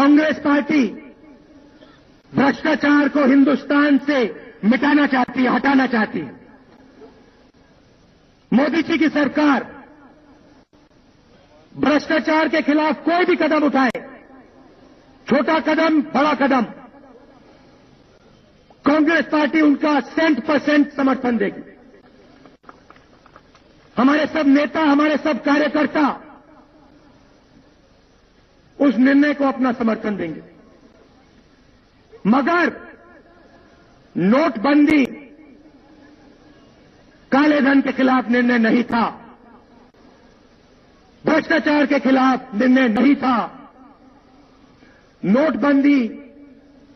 Congress party भ्रष्टाचार को हिंदुस्तान से मिटाना चाहती है, हटाना चाहती है। मोदी जी की सरकार भ्रष्टाचार के खिलाफ कोई भी कदम उठाए, छोटा कदम बड़ा कदम, कांग्रेस पार्टी उनका 100% समर्थन देगी। हमारे सब नेता, हमारे सब कार्यकर्ता उस निर्णय को अपना समर्थन देंगे। मगर नोटबंदी काले धन के खिलाफ निर्णय नहीं था, भ्रष्टाचार के खिलाफ निर्णय नहीं था। नोटबंदी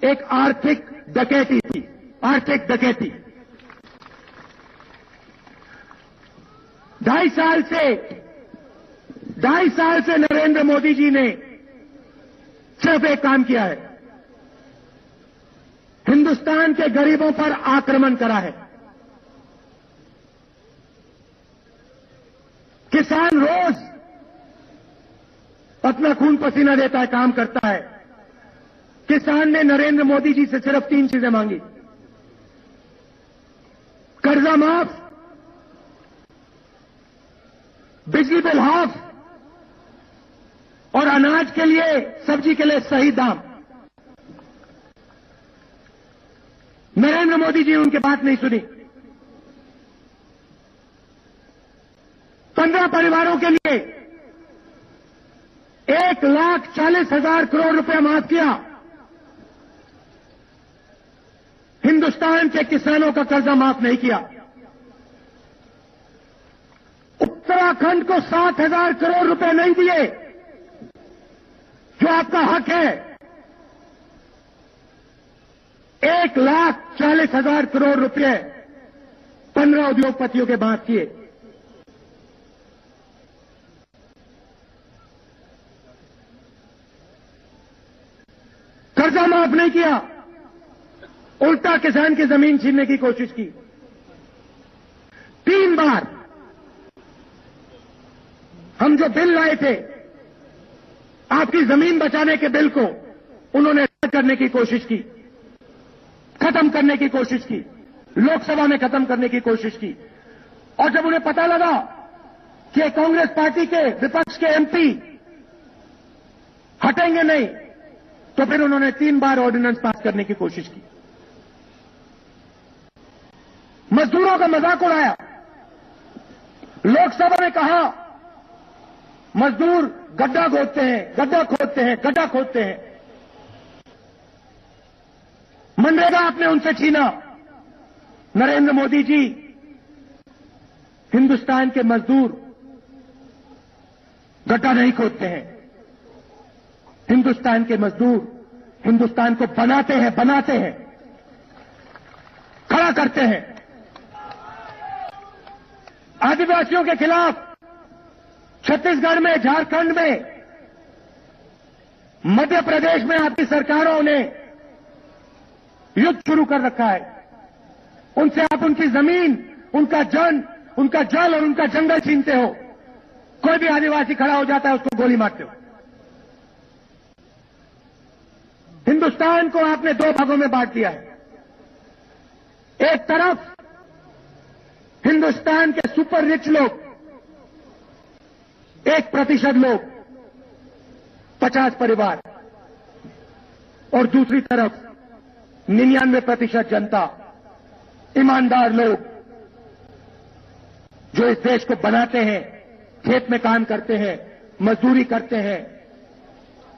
एक आर्थिक डकैती थी, आर्थिक डकैती। 2.5 साल से नरेंद्र मोदी जी ने सिर्फ एक काम किया है, हिंदुस्तान के गरीबों पर आक्रमण करा है। किसान रोज अपना खून पसीना देता है, काम करता है। किसान ने नरेंद्र मोदी जी से सिर्फ 3 चीजें मांगी: कर्जा माफ, बिजली बिल हाफ और अनाज के लिए, सब्जी के लिए सही दाम। नरेंद्र मोदी जी ने उनकी बात नहीं सुनी। 15 परिवारों के लिए 1,40,000 करोड़ रुपए माफ किया। हिंदुस्तान के किसानों का कर्जा माफ नहीं किया। उत्तराखंड को 7,000 करोड़ रुपए नहीं दिए, जो आपका हक है। 1,40,000 करोड़ रुपए 15 उद्योगपतियों के बात किए। कर्जा माफ नहीं किया, उल्टा किसान की जमीन छीनने की कोशिश की। 3 बार हम जो बिल लाए थे, आपकी जमीन बचाने के बिल को उन्होंने रद्द करने की कोशिश की, खत्म करने की कोशिश की, लोकसभा में खत्म करने की कोशिश की। और जब उन्हें पता लगा कि कांग्रेस पार्टी के विपक्ष के एमपी हटेंगे नहीं, तो फिर उन्होंने 3 बार ऑर्डिनेंस पास करने की कोशिश की। मजदूरों का मजाक उड़ाया। लोकसभा में कहा मजदूर गड्ढा खोदते हैं, गड्ढा खोदते हैं, गड्ढा खोदते हैं। मनरेगा आपने उनसे छीना। नरेंद्र मोदी जी हिंदुस्तान के मजदूर गड्ढा नहीं खोदते हैं। हिंदुस्तान के मजदूर हिंदुस्तान को बनाते हैं, बनाते हैं, खड़ा करते हैं। आदिवासियों के खिलाफ छत्तीसगढ़ में, झारखंड में, मध्य प्रदेश में आपकी सरकारों ने युद्ध शुरू कर रखा है। उनसे आप उनकी जमीन, उनका जल और उनका जंगल छीनते हो। कोई भी आदिवासी खड़ा हो जाता है, उसको गोली मारते हो। हिंदुस्तान को आपने 2 भागों में बांट दिया है। एक तरफ हिंदुस्तान के सुपर रिच लोग, 1% लोग, 50 परिवार, और दूसरी तरफ 99% जनता, ईमानदार लोग, जो इस देश को बनाते हैं, खेत में काम करते हैं, मजदूरी करते हैं,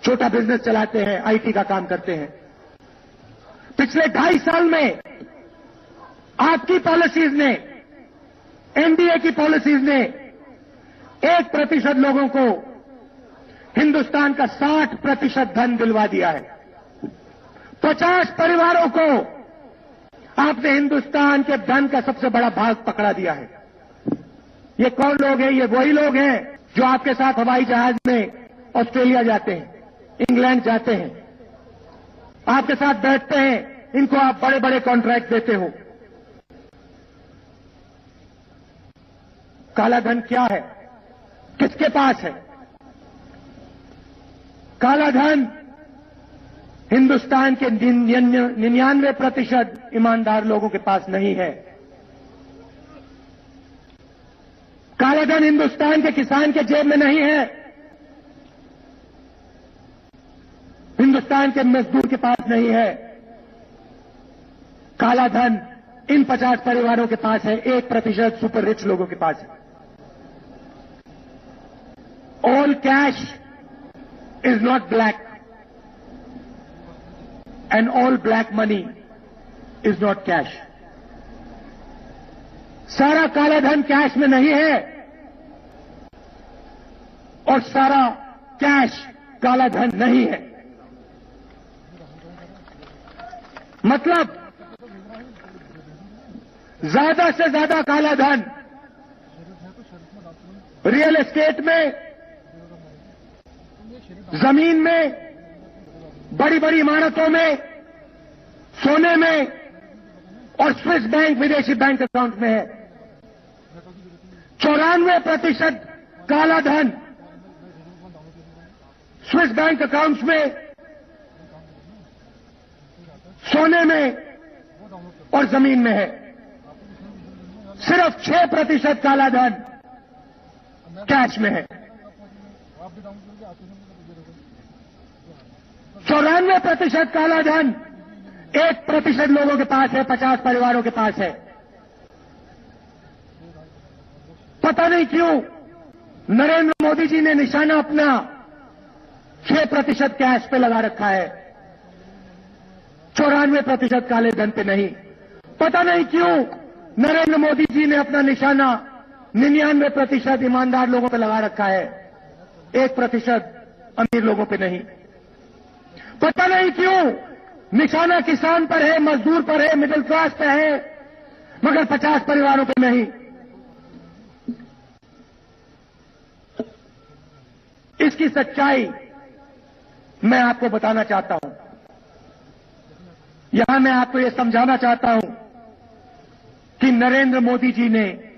छोटा बिजनेस चलाते हैं, आईटी का काम करते हैं। पिछले 2.5 साल में आपकी पॉलिसीज ने, एनडीए की पॉलिसीज ने 1% लोगों को हिंदुस्तान का 60% धन दिलवा दिया है। 50 परिवारों को आपने हिंदुस्तान के धन का सबसे बड़ा भाग पकड़ा दिया है। ये कौन लोग हैं? ये वही लोग हैं जो आपके साथ हवाई जहाज में ऑस्ट्रेलिया जाते हैं, इंग्लैंड जाते हैं, आपके साथ बैठते हैं, इनको आप बड़े बड़े कॉन्ट्रैक्ट देते हो। काला धन क्या है? किसके पास है? काला धन हिंदुस्तान के 99% ईमानदार लोगों के पास नहीं है। काला धन हिंदुस्तान के किसान के जेब में नहीं है, हिंदुस्तान के मजदूर के पास नहीं है। काला धन इन 50 परिवारों के पास है, 1% सुपर रिच लोगों के पास है। All cash is not black and all black money is not cash. सारा काला धन कैश में नहीं है और सारा कैश काला धन नहीं है। मतलब ज्यादा से ज्यादा काला धन रियल एस्टेट में, जमीन में, बड़ी बड़ी इमारतों में, सोने में और स्विस बैंक विदेशी बैंक अकाउंट में है। 94% काला धन स्विस बैंक अकाउंट्स में, सोने में और जमीन में है। सिर्फ 6% काला धन कैश में है। 94% काला धन 1% लोगों के पास है, 50 परिवारों के पास है। पता नहीं क्यों नरेंद्र मोदी जी ने निशाना अपना 6% कैश पे लगा रखा है, 94% काले धन पे नहीं। पता नहीं क्यों नरेंद्र मोदी जी ने अपना निशाना 99% ईमानदार लोगों पे लगा रखा है, 1% अमीर लोगों पे नहीं। पता नहीं क्यों निशाना किसान पर है, मजदूर पर है, मिडिल क्लास पे है, मगर 50 परिवारों पे नहीं। इसकी सच्चाई मैं आपको बताना चाहता हूं। यहां मैं आपको यह समझाना चाहता हूं कि नरेंद्र मोदी जी ने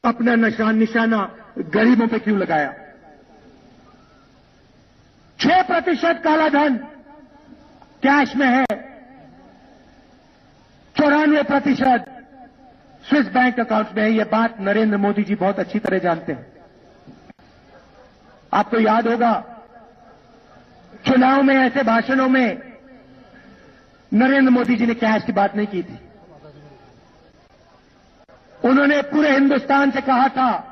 अपना निशाना गरीबों पे क्यों लगाया। 6% काला धन कैश में है, 94% स्विस बैंक अकाउंट में है। यह बात नरेंद्र मोदी जी बहुत अच्छी तरह जानते हैं। आपको याद होगा चुनाव में ऐसे भाषणों में नरेंद्र मोदी जी ने कैश की बात नहीं की थी। उन्होंने पूरे हिंदुस्तान से कहा था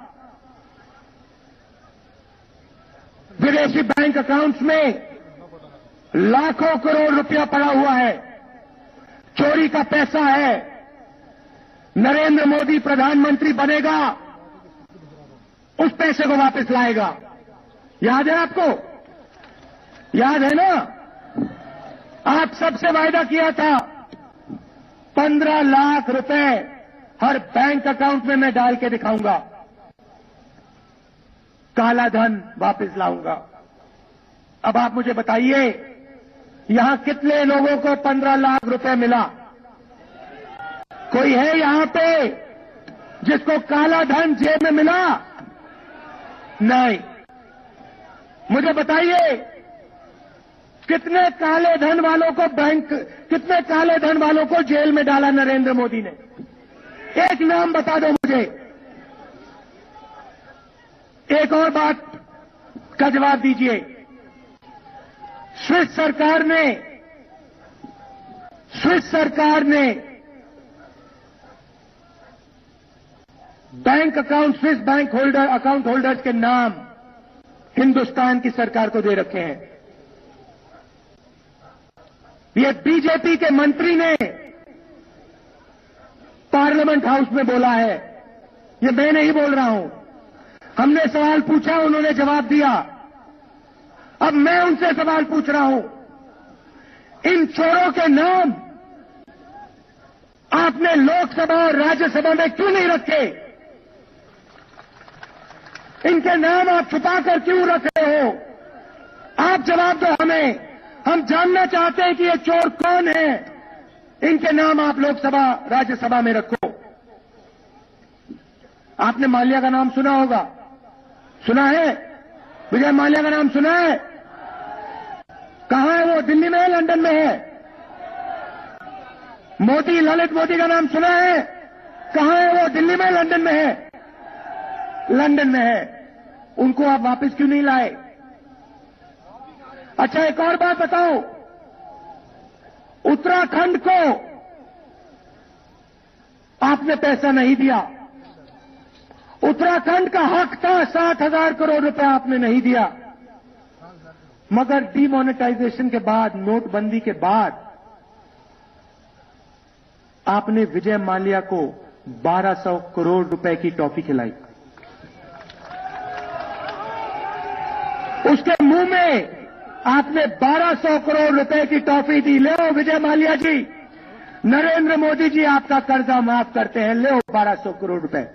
विदेशी बैंक अकाउंट्स में लाखों करोड़ रुपया पड़ा हुआ है, चोरी का पैसा है। नरेंद्र मोदी प्रधानमंत्री बनेगा, उस पैसे को वापस लाएगा। याद है आपको? याद है ना? आप सबसे वायदा किया था 15 लाख रुपए हर बैंक अकाउंट में मैं डाल के दिखाऊंगा, काला धन वापस लाऊंगा। अब आप मुझे बताइए यहां कितने लोगों को 15 लाख रुपए मिला? कोई है यहां पे जिसको काला धन जेब में मिला? नहीं। मुझे बताइए कितने काले धन वालों को कितने काले धन वालों को जेल में डाला नरेंद्र मोदी ने? एक नाम बता दो मुझे। एक और बात का जवाब दीजिए। स्विस सरकार ने bank account, Swiss bank account holders के नाम हिंदुस्तान की सरकार को दे रखे हैं। ये बीजेपी के मंत्री ने पार्लियामेंट हाउस में बोला है, ये मैं नहीं बोल रहा हूं। हमने सवाल पूछा, उन्होंने जवाब दिया। अब मैं उनसे सवाल पूछ रहा हूं, इन चोरों के नाम आपने लोकसभा और राज्यसभा में क्यों नहीं रखे? इनके नाम आप छुपा कर क्यों रख रहे हो? आप जवाब दो हमें। हम जानना चाहते हैं कि ये चोर कौन है। इनके नाम आप लोकसभा, राज्यसभा में रखो। आपने माल्या का नाम सुना होगा, सुना है? विजय माल्या का नाम सुना है? कहां है वो? दिल्ली में है, लंदन में है? मोदी, ललित मोदी का नाम सुना है? कहां है वो? दिल्ली में, लंदन में है? लंदन में है। उनको आप वापस क्यों नहीं लाए? अच्छा, एक और बात बताओ, उत्तराखंड को आपने पैसा नहीं दिया। उत्तराखंड का हक था, 60,000 करोड़ रुपए आपने नहीं दिया। मगर डीमोनेटाइजेशन के बाद, नोटबंदी के बाद, आपने विजय माल्या को 1200 करोड़ रुपए की टॉफी खिलाई। उसके मुंह में आपने 1200 करोड़ रुपए की टॉफी दी। ले विजय माल्या जी, नरेंद्र मोदी जी आपका कर्जा माफ करते हैं, ले 1200 करोड़ रुपए।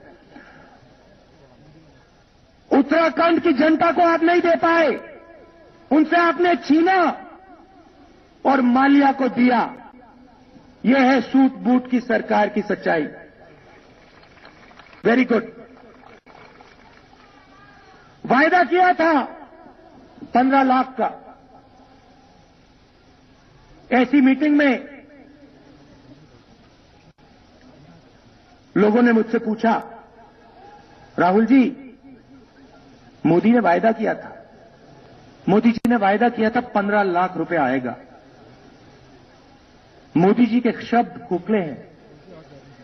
उत्तराखंड की जनता को आप नहीं दे पाए, उनसे आपने छीना और माल्या को दिया। यह है सूट बूट की सरकार की सच्चाई। Very good. वायदा किया था 15 लाख का। ऐसी मीटिंग में लोगों ने मुझसे पूछा, राहुल जी, मोदी ने वायदा किया था, मोदी जी ने वायदा किया था 15 लाख रुपए आएगा। मोदी जी के शब्द खोखले हैं,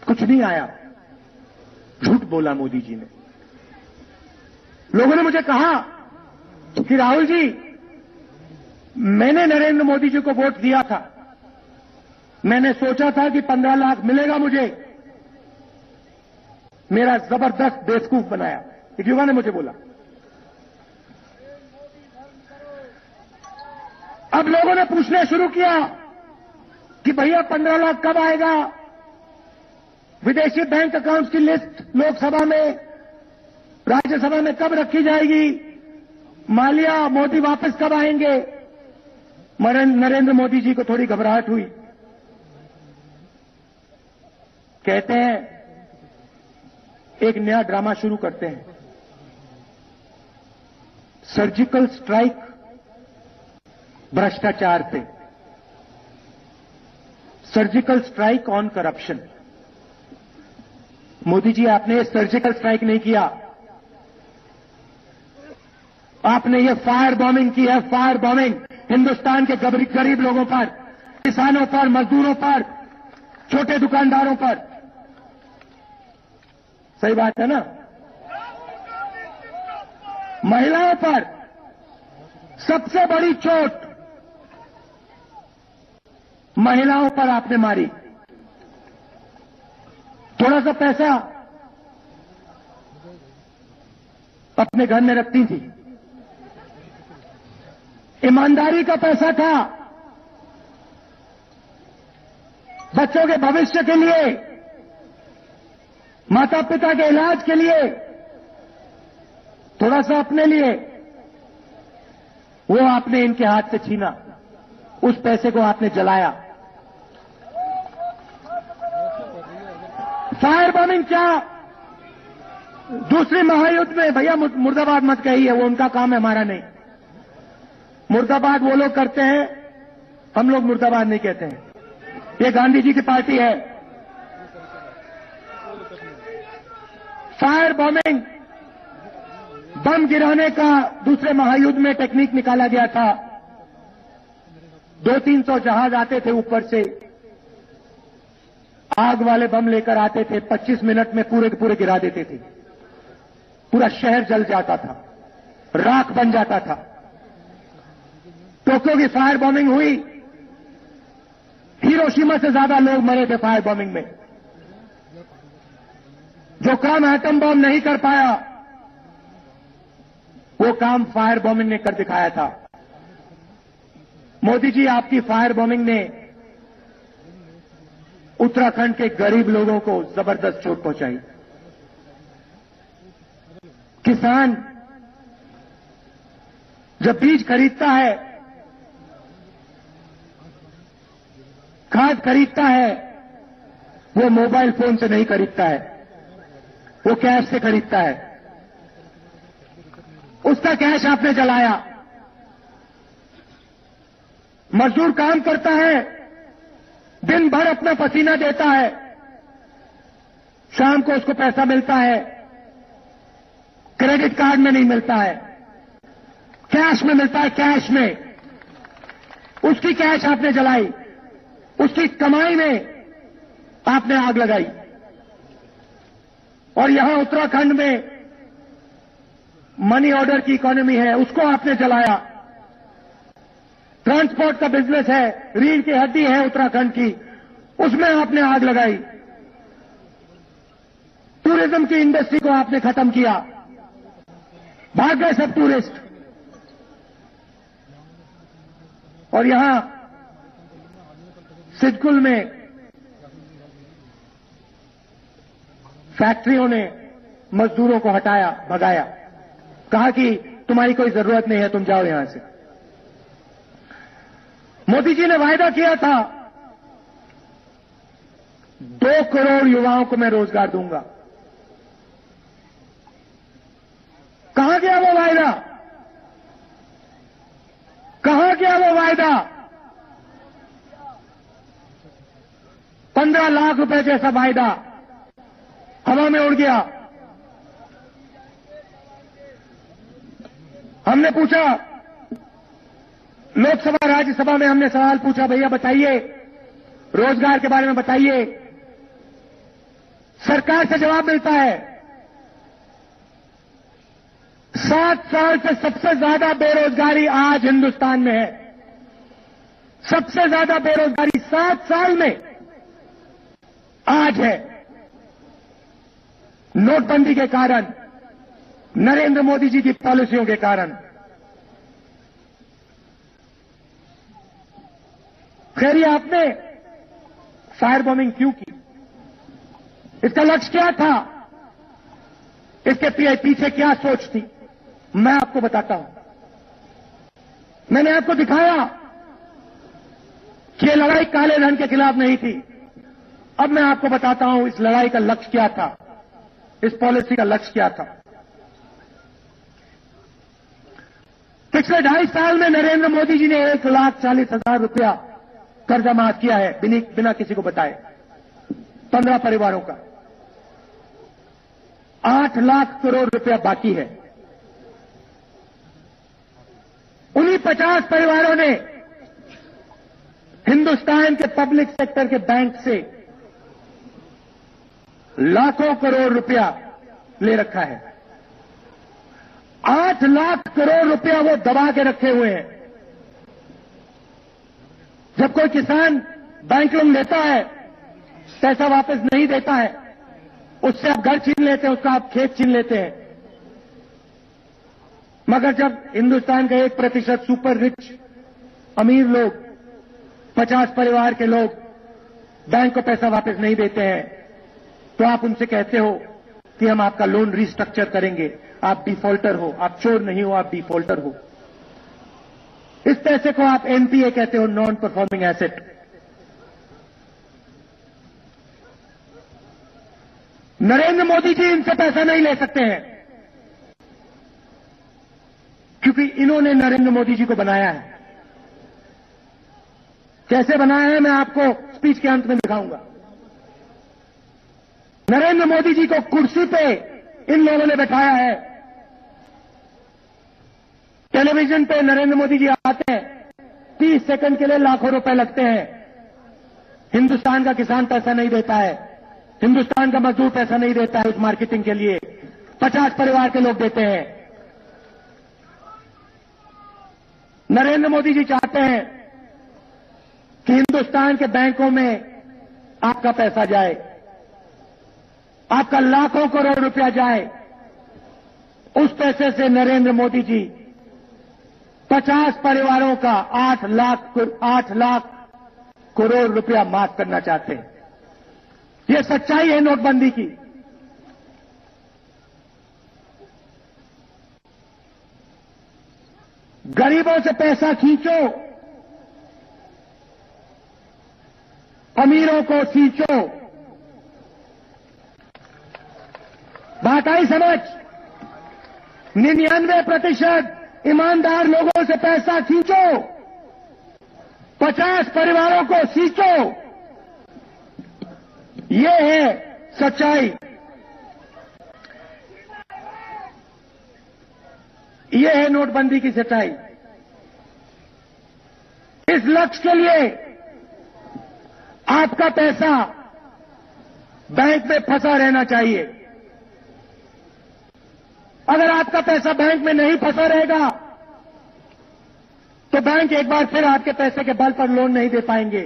कुछ नहीं आया, झूठ बोला मोदी जी ने। लोगों ने मुझे कहा कि राहुल जी, मैंने नरेंद्र मोदी जी को वोट दिया था, मैंने सोचा था कि 15 लाख मिलेगा मुझे, मेरा जबरदस्त बेवकूफ बनाया, एक युवा ने मुझे बोला। अब लोगों ने पूछना शुरू किया कि भैया 15 लाख कब आएगा? विदेशी बैंक अकाउंट्स की लिस्ट लोकसभा में, राज्यसभा में कब रखी जाएगी? माल्या, मोदी वापस कब आएंगे? नरेंद्र मोदी जी को थोड़ी घबराहट हुई। कहते हैं एक नया ड्रामा शुरू करते हैं, सर्जिकल स्ट्राइक भ्रष्टाचार पे, surgical strike on corruption. Modi ji, आपने ये सर्जिकल स्ट्राइक नहीं किया, आपने ये फायर बॉम्बिंग की है, फायर बॉम्बिंग हिंदुस्तान के गरीब लोगों पर, किसानों पर, मजदूरों पर, छोटे दुकानदारों पर। सही बात है ना? महिलाओं पर सबसे बड़ी चोट महिलाओं पर आपने मारी। थोड़ा सा पैसा अपने घर में रखती थी, ईमानदारी का पैसा था, बच्चों के भविष्य के लिए, माता पिता के इलाज के लिए, थोड़ा सा अपने लिए, वो आपने इनके हाथ से छीना, उस पैसे को आपने जलाया। फायर बॉम्बिंग क्या? दूसरे महायुद्ध में, भैया मुर्दाबाद मत कहिए, वो उनका काम है, हमारा नहीं। मुर्दाबाद वो लोग करते हैं, हम लोग मुर्दाबाद नहीं कहते हैं। ये गांधी जी की पार्टी है। फायर बॉम्बिंग, बम गिराने का दूसरे महायुद्ध में टेक्निक निकाला गया था। 200-300 जहाज आते थे ऊपर से, आग वाले बम लेकर आते थे, 25 मिनट में पूरे के पूरे गिरा देते थे। पूरा शहर जल जाता था, राख बन जाता था। टोक्यो की फायर बॉम्बिंग हुई, हिरोशिमा से ज्यादा लोग मरे थे फायर बॉम्बिंग में। जो काम एटम बॉम्ब नहीं कर पाया, वो काम फायर बॉम्बिंग ने कर दिखाया था। मोदी जी, आपकी फायर बॉम्बिंग ने उत्तराखंड के गरीब लोगों को जबरदस्त चोट पहुंचाई। किसान जब बीज खरीदता है, खाद खरीदता है, वो मोबाइल फोन से नहीं खरीदता है, वो कैश से खरीदता है। उसका कैश आपने जलाया। मजदूर काम करता है, दिन भर अपना पसीना देता है, शाम को उसको पैसा मिलता है, क्रेडिट कार्ड में नहीं मिलता है, कैश में मिलता है, कैश में। उसकी कैश आपने जलाई, उसकी कमाई में आपने आग लगाई। और यहां उत्तराखंड में मनी ऑर्डर की इकोनॉमी है, उसको आपने जलाया। ट्रांसपोर्ट का बिजनेस है, रीढ़ की हड्डी है उत्तराखंड की, उसमें आपने आग लगाई। टूरिज्म की इंडस्ट्री को आपने खत्म किया, भाग गए सब टूरिस्ट। और यहां सिडकुल में फैक्ट्रियों ने मजदूरों को हटाया, भगाया, कहा कि तुम्हारी कोई जरूरत नहीं है, तुम जाओ यहां से। मोदी जी ने वायदा किया था 2 करोड़ युवाओं को मैं रोजगार दूंगा। कहां गया वो वायदा? कहां गया वो वायदा? 15 लाख रुपए जैसा वायदा हवा में उड़ गया। हमने पूछा, लोकसभा राज्यसभा में हमने सवाल पूछा, भैया बताइए, रोजगार के बारे में बताइए। सरकार से जवाब मिलता है 7 साल से सबसे ज्यादा बेरोजगारी आज हिंदुस्तान में है। सबसे ज्यादा बेरोजगारी 7 साल में आज है। नोटबंदी के कारण, नरेंद्र मोदी जी की पॉलिसियों के कारण। खैर, ये आपने फायर बॉम्बिंग क्यों की? इसका लक्ष्य क्या था? इसके पीछे क्या सोच थी? मैं आपको बताता हूं। मैंने आपको दिखाया कि ये लड़ाई काले धन के खिलाफ नहीं थी। अब मैं आपको बताता हूं इस लड़ाई का लक्ष्य क्या था, इस पॉलिसी का लक्ष्य क्या था। पिछले 2.5 साल में नरेंद्र मोदी जी ने 1,40,000 रुपया कर्जा माफ किया है, बिना किसी को बताए। 15 परिवारों का 8 लाख करोड़ रुपया बाकी है। उन्हीं 50 परिवारों ने हिंदुस्तान के पब्लिक सेक्टर के बैंक से लाखों करोड़ रुपया ले रखा है। 8 लाख करोड़ रुपया वो दबा के रखे हुए हैं। जब कोई किसान बैंक लोन लेता है, पैसा वापस नहीं देता है, उससे आप घर छीन लेते हैं, उसका आप खेत छीन लेते हैं। मगर जब हिंदुस्तान का 1% सुपर रिच अमीर लोग, 50 परिवार के लोग बैंक को पैसा वापस नहीं देते हैं, तो आप उनसे कहते हो कि हम आपका लोन रिस्ट्रक्चर करेंगे, आप डिफॉल्टर हो, आप चोर नहीं हो, आप डिफॉल्टर हो। इस पैसे को आप एनपीए कहते हो, non performing asset. Narendra Modi ji इनसे पैसा नहीं ले सकते हैं, क्योंकि इन्होंने नरेंद्र मोदी जी को बनाया है। कैसे बनाया है मैं आपको स्पीच के अंत में दिखाऊंगा। नरेंद्र मोदी जी को कुर्सी पे इन लोगों ने बैठाया है। टेलीविजन पे नरेंद्र मोदी जी आते हैं, 30 सेकंड के लिए लाखों रुपए लगते हैं। हिंदुस्तान का किसान पैसा नहीं देता है, हिंदुस्तान का मजदूर पैसा नहीं देता है उस मार्केटिंग के लिए, 50 परिवार के लोग देते हैं। नरेंद्र मोदी जी चाहते हैं कि हिंदुस्तान के बैंकों में आपका पैसा जाए, आपका लाखों करोड़ रुपया जाए। उस पैसे से नरेंद्र मोदी जी 50 परिवारों का 8 लाख करोड़ रुपया माफ करना चाहते हैं। ये सच्चाई है नोटबंदी की। गरीबों से पैसा खींचो, अमीरों को सींचो। बात आई समझ? 99% ईमानदार लोगों से पैसा खींचो, 50 परिवारों को सींचो, ये है सच्चाई। ये है नोटबंदी की सच्चाई। इस लक्ष्य के लिए आपका पैसा बैंक में फंसा रहना चाहिए। अगर आपका पैसा बैंक में नहीं फंसा रहेगा तो बैंक एक बार फिर आपके पैसे के बल पर लोन नहीं दे पाएंगे।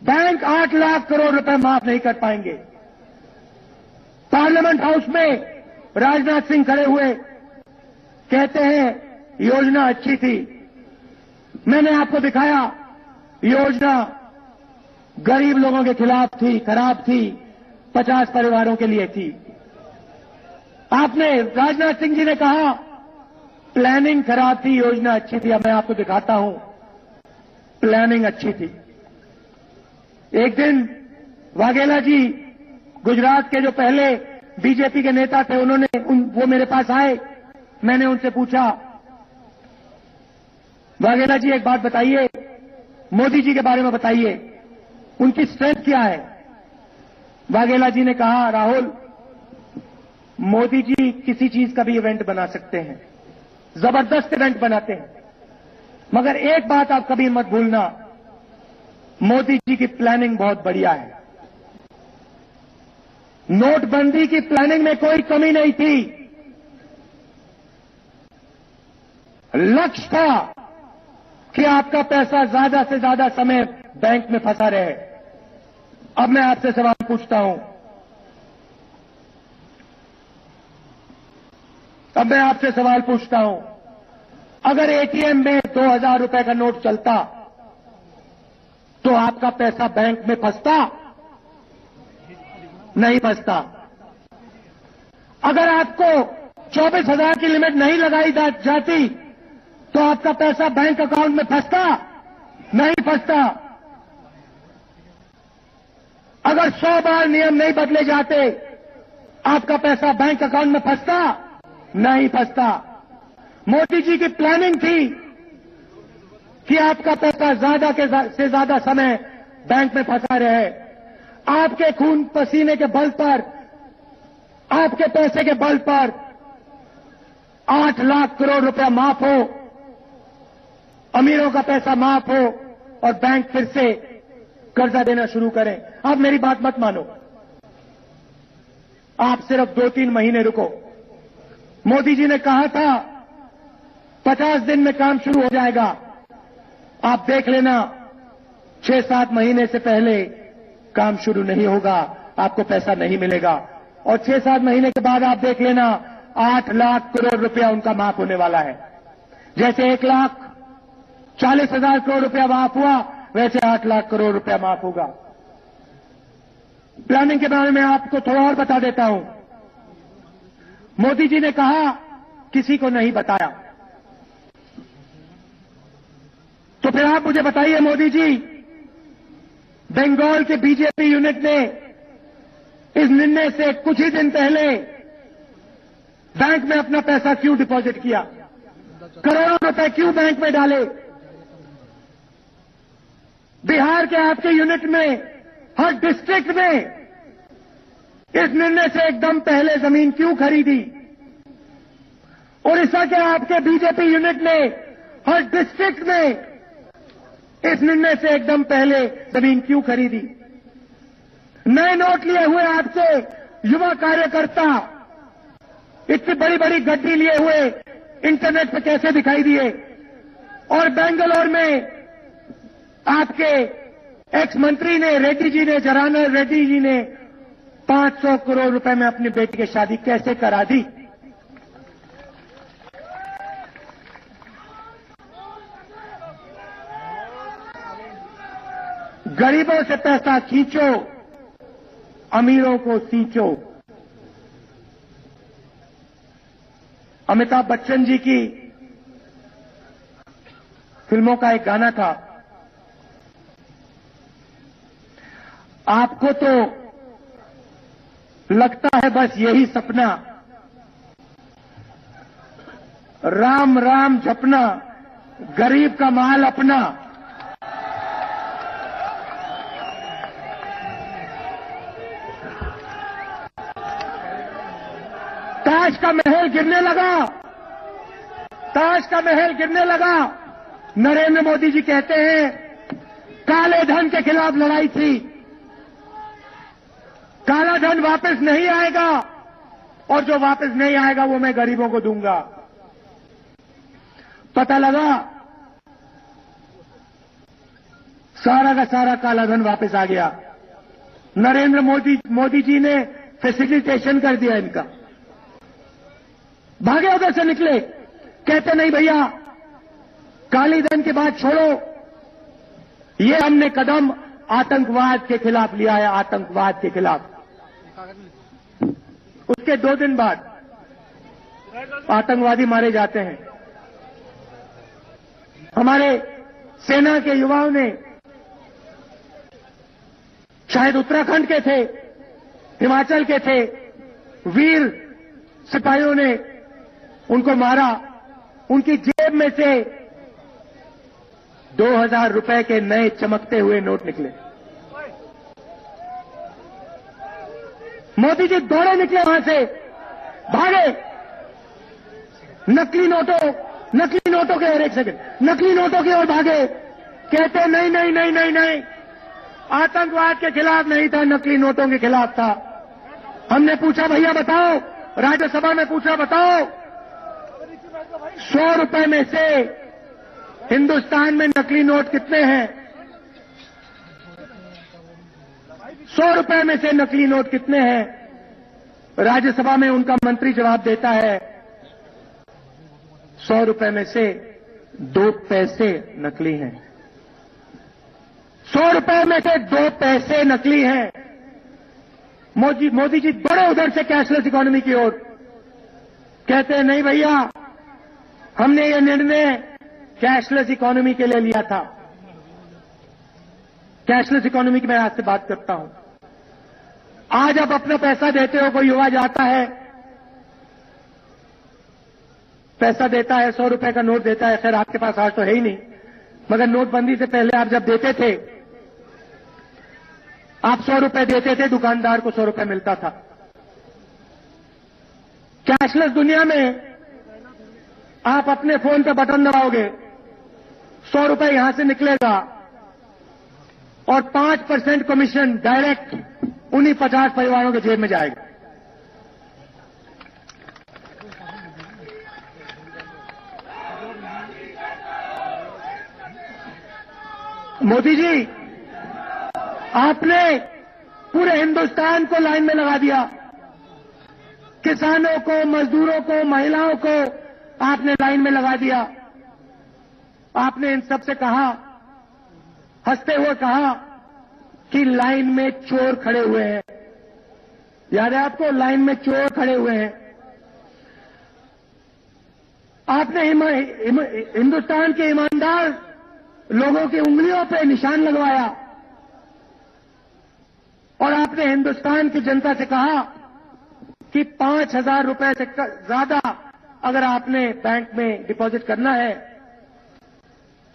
बैंक 8 लाख करोड़ रुपए माफ नहीं कर पाएंगे। पार्लियामेंट हाउस में राजनाथ सिंह खड़े हुए कहते हैं योजना अच्छी थी। मैंने आपको दिखाया योजना गरीब लोगों के खिलाफ थी, खराब थी, 50 परिवारों के लिए थी। आपने राजनाथ सिंह जी ने कहा प्लानिंग खराब थी, योजना अच्छी थी। अब मैं आपको दिखाता हूं प्लानिंग अच्छी थी। एक दिन वाघेला जी गुजरात के जो पहले बीजेपी के नेता थे वो मेरे पास आए। मैंने उनसे पूछा वाघेला जी एक बात बताइए, मोदी जी के बारे में बताइए, उनकी स्ट्रेंथ क्या है। वाघेला जी ने कहा राहुल, मोदी जी किसी चीज का भी इवेंट बना सकते हैं, जबरदस्त इवेंट बनाते हैं, मगर एक बात आप कभी मत भूलना, मोदी जी की प्लानिंग बहुत बढ़िया है। नोटबंदी की प्लानिंग में कोई कमी नहीं थी। लक्ष्य था कि आपका पैसा ज्यादा से ज्यादा समय बैंक में फंसा रहे। अब मैं आपसे सवाल पूछता हूं, अगर एटीएम में 2000 रुपए का नोट चलता तो आपका पैसा बैंक में फंसता? नहीं फंसता। अगर आपको 24,000 की लिमिट नहीं लगाई जाती तो आपका पैसा बैंक अकाउंट में फंसता? नहीं फंसता। अगर 100 बार नियम नहीं बदले जाते आपका पैसा बैंक अकाउंट में फंसता? नहीं फंसता। मोदी जी की प्लानिंग थी कि आपका पैसा ज्यादा से ज्यादा समय बैंक में फंसा रहे। आपके खून पसीने के बल पर, आपके पैसे के बल पर 8 लाख करोड़ रुपया माफ हो, अमीरों का पैसा माफ हो और बैंक फिर से कर्जा देना शुरू करें। आप मेरी बात मत मानो, आप सिर्फ 2-3 महीने रुको। मोदी जी ने कहा था 50 दिन में काम शुरू हो जाएगा। आप देख लेना 6-7 महीने से पहले काम शुरू नहीं होगा, आपको पैसा नहीं मिलेगा। और 6-7 महीने के बाद आप देख लेना 8 लाख करोड़ रुपया उनका माफ होने वाला है। जैसे 1,40,000 करोड़ रुपया माफ हुआ, वैसे 8 लाख करोड़ रुपया माफ होगा। प्लानिंग के बारे में आपको थोड़ा और बता देता हूं। मोदी जी ने कहा किसी को नहीं बताया, तो फिर आप मुझे बताइए मोदी जी, बंगाल के बीजेपी यूनिट ने इस निर्णय से कुछ ही दिन पहले बैंक में अपना पैसा क्यों डिपॉजिट किया? करोड़ों रुपए क्यों बैंक में डाले? बिहार के आपके यूनिट में हर डिस्ट्रिक्ट में इस निर्णय से एकदम पहले जमीन क्यों खरीदी? उड़ीसा के आपके बीजेपी यूनिट ने हर डिस्ट्रिक्ट में इस निर्णय से एकदम पहले जमीन क्यों खरीदी? नए नोट लिए हुए आपके युवा कार्यकर्ता इतनी बड़ी बड़ी गड्डी लिए हुए इंटरनेट पर कैसे दिखाई दिए? और बेंगलोर में आपके एक्स मंत्री ने, रेड्डी जी ने, जरानर रेड्डी जी ने 500 करोड़ रुपए में अपनी बेटी की शादी कैसे करा दी? गरीबों से पैसा खींचो, अमीरों को सींचो। अमिताभ बच्चन जी की फिल्मों का एक गाना था, आपको तो लगता है बस यही सपना, राम राम जपना, गरीब का माल अपना, ताज का महल गिरने लगा, ताज का महल गिरने लगा। नरेंद्र मोदी जी कहते हैं काले धन के खिलाफ लड़ाई थी, काला धन वापस नहीं आएगा और जो वापस नहीं आएगा वो मैं गरीबों को दूंगा। पता लगा सारा का सारा काला धन वापस आ गया। नरेंद्र मोदी जी ने फैसिलिटेशन कर दिया इनका। भागे उधर से निकले, कहते नहीं भैया काली धन की बात छोड़ो, ये हमने कदम आतंकवाद के खिलाफ लिया है, आतंकवाद के खिलाफ। उसके 2 दिन बाद आतंकवादी मारे जाते हैं। हमारे सेना के युवाओं ने, शायद उत्तराखंड के थे, हिमाचल के थे, वीर सिपाहियों ने उनको मारा। उनकी जेब में से 2000 रुपए के नए चमकते हुए नोट निकले। मोदी जी दौड़े निकले वहां से, भागे। नकली नोटों के ओर, एक सेकंड, नकली नोटों की ओर भागे। कहते नहीं नहीं नहीं नहीं नहीं, आतंकवाद के खिलाफ नहीं था, नकली नोटों के खिलाफ था। हमने पूछा भैया बताओ, राज्यसभा में पूछा बताओ 100 रुपए में से हिंदुस्तान में नकली नोट कितने हैं? 100 रुपए में से नकली नोट कितने हैं? राज्यसभा में उनका मंत्री जवाब देता है 100 रुपए में से 2 पैसे नकली हैं। 100 रुपए में से 2 पैसे नकली हैं। मोदी जी दौड़े उधर से कैशलेस इकोनॉमी की ओर। कहते हैं नहीं भैया, हमने ये निर्णय कैशलेस इकोनॉमी के लिए लिया था। कैशलेस इकोनॉमी की मैं आज से बात करता हूं। आज आप अपना पैसा देते हो, कोई युवा जाता है, पैसा देता है, 100 रुपए का नोट देता है। खैर आपके पास आज तो है ही नहीं, मगर नोटबंदी से पहले आप जब देते थे, आप 100 रुपए देते थे, दुकानदार को 100 रुपए मिलता था। कैशलेस दुनिया में आप अपने फोन पे बटन दबाओगे, 100 रुपए यहां से निकलेगा और 5% कमीशन डायरेक्ट उन्हीं 50 परिवारों के जेब में जाएगा। मोदी जी, आपने पूरे हिंदुस्तान को लाइन में लगा दिया। किसानों को, मजदूरों को, महिलाओं को आपने लाइन में लगा दिया। आपने इन सबसे कहा, हंसते हुए कहा कि लाइन में चोर खड़े हुए हैं। याद है आपको, लाइन में चोर खड़े हुए हैं। आपने हिंदुस्तान के ईमानदार लोगों की उंगलियों पे निशान लगवाया और आपने हिंदुस्तान की जनता से कहा कि 5,000 रुपए से ज्यादा अगर आपने बैंक में डिपॉजिट करना है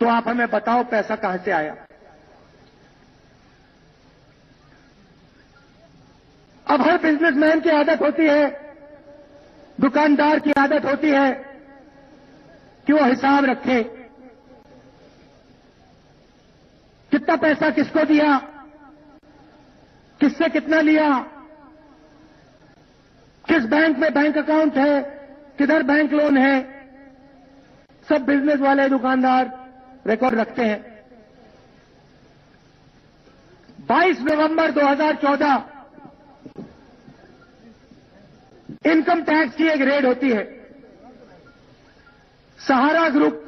तो आप हमें बताओ पैसा कहां से आया। अब हर बिजनेसमैन की आदत होती है, दुकानदार की आदत होती है कि वो हिसाब रखे, कितना पैसा किसको दिया, किससे कितना लिया, किस बैंक में बैंक अकाउंट है, किधर बैंक लोन है, सब बिजनेस वाले दुकानदार रिकॉर्ड रखते हैं। 22 नवंबर 2014 इनकम टैक्स की एक रेड होती है, सहारा ग्रुप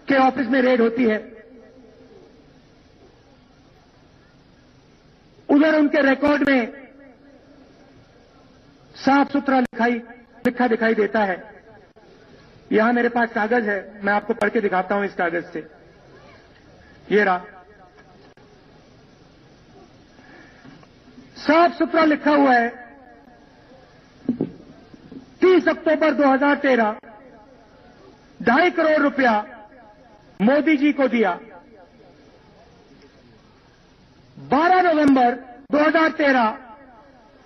के ऑफिस में रेड होती है। उधर उनके रिकॉर्ड में साफ सुथरा लिखा दिखाई देता है। यहां मेरे पास कागज है, मैं आपको पढ़ के दिखाता हूं इस कागज से। ये रहा, साफ सुथरा लिखा हुआ है 30 अक्टूबर 2013 2.5 करोड़ रुपया मोदी जी को दिया। 12 नवंबर 2013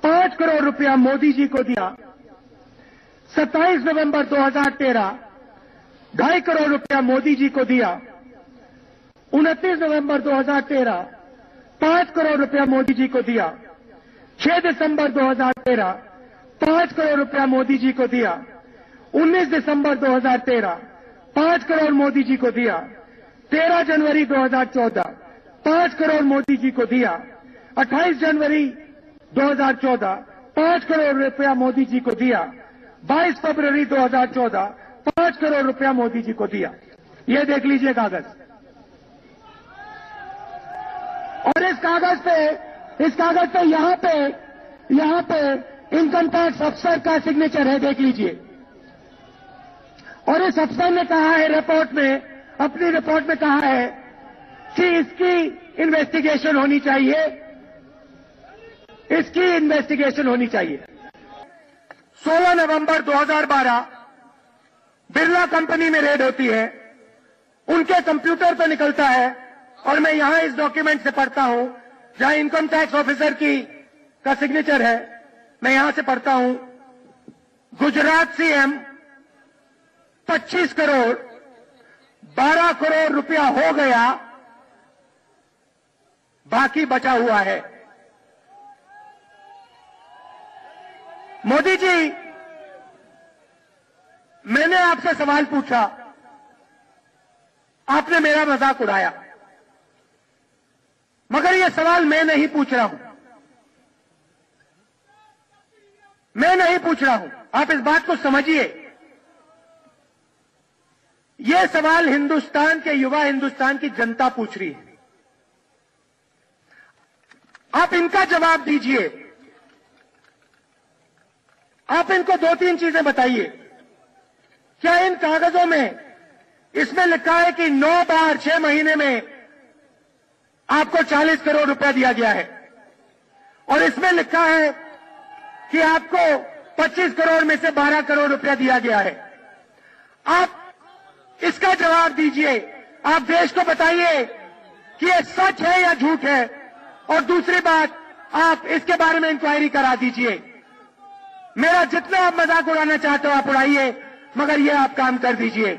5 करोड़ रुपया मोदी जी को दिया। 27 नवंबर 2013 2.5 करोड़ रुपया मोदी जी को दिया। 29 नवंबर 2013 5 करोड़ रुपया मोदी जी को दिया। 6 दिसंबर 2013 5 करोड़ रुपया मोदी जी को दिया। 19 दिसंबर 2013 5 करोड़ मोदी जी को दिया। 13 जनवरी 2014 5 करोड़ मोदी जी को दिया। 28 जनवरी 2014 5 करोड़ रुपया मोदी जी को दिया। 22 फरवरी 2014 5 करोड़ रुपया मोदी जी को दिया। ये देख लीजिए कागज। और इस कागज पे यहां पे इनकम टैक्स अफसर का सिग्नेचर है, देख लीजिए। और इस अफसर ने कहा है अपनी रिपोर्ट में कहा है कि इसकी इन्वेस्टिगेशन होनी चाहिए, इसकी इन्वेस्टिगेशन होनी चाहिए। 16 नवंबर 2012 बिरला कंपनी में रेड होती है, उनके कंप्यूटर पर निकलता है और मैं यहां इस डॉक्यूमेंट से पढ़ता हूं जहां इनकम टैक्स ऑफिसर का सिग्नेचर है। मैं यहां से पढ़ता हूं, गुजरात सीएम 25 करोड़ 12 करोड़ रुपया हो गया, बाकी बचा हुआ है। मोदी जी, मैंने आपसे सवाल पूछा, आपने मेरा मजाक उड़ाया, मगर यह सवाल मैं नहीं पूछ रहा हूं, मैं नहीं पूछ रहा हूं। आप इस बात को समझिए। यह सवाल हिंदुस्तान के युवा, हिंदुस्तान की जनता पूछ रही है। आप इनका जवाब दीजिए। आप इनको 2-3 चीजें बताइए। क्या इन कागजों में इसमें लिखा है कि 9 बार 6 महीने में आपको 40 करोड़ रुपया दिया गया है, और इसमें लिखा है कि आपको 25 करोड़ में से 12 करोड़ रुपया दिया गया है? आप इसका जवाब दीजिए। आप देश को बताइए कि यह सच है या झूठ है। और दूसरी बात, आप इसके बारे में इंक्वायरी करा दीजिए। मेरा जितना आप मजाक उड़ाना चाहते हो आप उड़ाइए, मगर यह आप काम कर दीजिए।